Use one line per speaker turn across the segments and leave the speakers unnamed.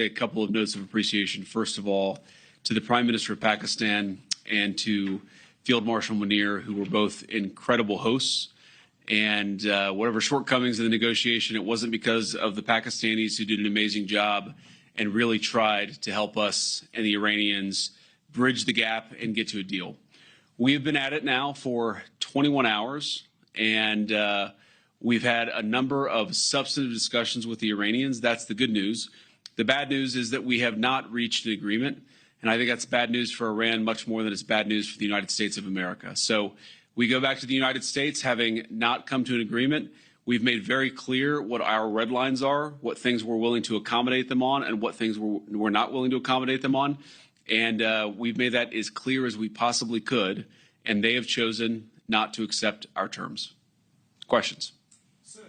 A couple of notes of appreciation. First of all, to the Prime Minister of Pakistan and to Field Marshal Munir, who were both incredible hosts. And whatever shortcomings in the negotiation, it wasn't because of the Pakistanis, who did an amazing job and really tried to help us and the Iranians bridge the gap and get to a deal. We have been at it now for 21 hours, and we've had a number of substantive discussions with the Iranians. That's the good news. The bad news is that we have not reached an agreement, and I think that's bad news for Iran much more than it's bad news for the United States of America. So we go back to the United States having not come to an agreement. We've made very clear what our red lines are, what things we're willing to accommodate them on, and what things we're not willing to accommodate them on. And we've made that as clear as we possibly could, and they have chosen not to accept our terms. Questions?
Sir,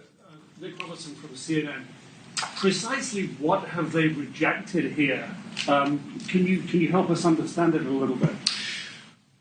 Nick Robertson from CNN. Precisely what have they rejected here? Can you help us understand it a little bit?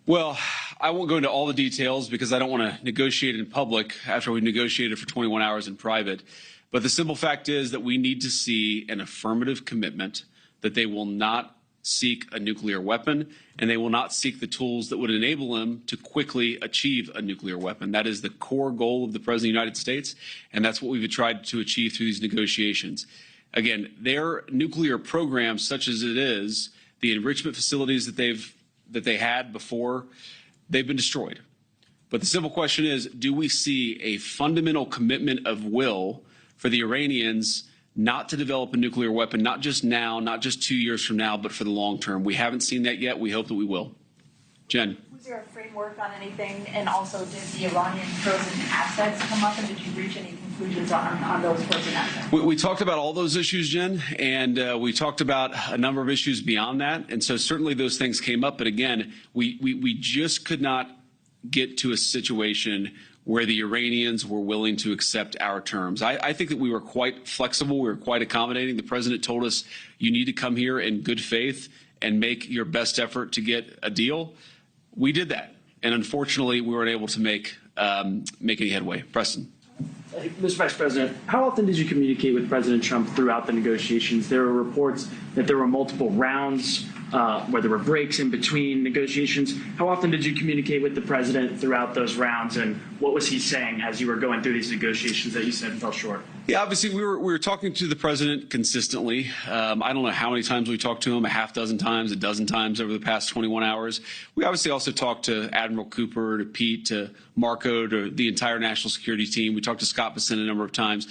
Well, I won't go into all the details because I don't want to negotiate in public after we negotiated for 21 hours in private. But the simple fact is that we need to see an affirmative commitment that they will not seek a nuclear weapon, and they will not seek the tools that would enable them to quickly achieve a nuclear weapon. That is the core goal of the President of the United States, and that's what we've tried to achieve through these negotiations. Again, their nuclear program, such as it is, the enrichment facilities that they had before, they've been destroyed. But the simple question is, do we see a fundamental commitment of will for the Iranians not to develop a nuclear weapon, not just now, not just 2 years from now, but for the long term? We haven't seen that yet. We hope that we will. Jen.
Was there a framework on anything? And also, did the Iranian frozen assets come up, and did you reach any conclusions on those frozen assets?
We talked about all those issues, Jen, and we talked about a number of issues beyond that. And so certainly those things came up. But again, we just could not get to a situation where the Iranians were willing to accept our terms. I think that we were quite flexible. We were quite accommodating. The president told us, you need to come here in good faith and make your best effort to get a deal. We did that. And unfortunately, we weren't able to make any headway. Preston.
Mr. Vice President, how often did you communicate with President Trump throughout the negotiations? There were reports that there were multiple rounds where there were breaks in between negotiations. How often did you communicate with the president throughout those rounds, and what was he saying as you were going through these negotiations that you said fell short?
Yeah, obviously we were talking to the president consistently. I don't know how many times we talked to him, a half dozen times, a dozen times over the past 21 hours. We obviously also talked to Admiral Cooper, to Pete, to Marco, to the entire national security team. We talked to Scott Bessent a number of times.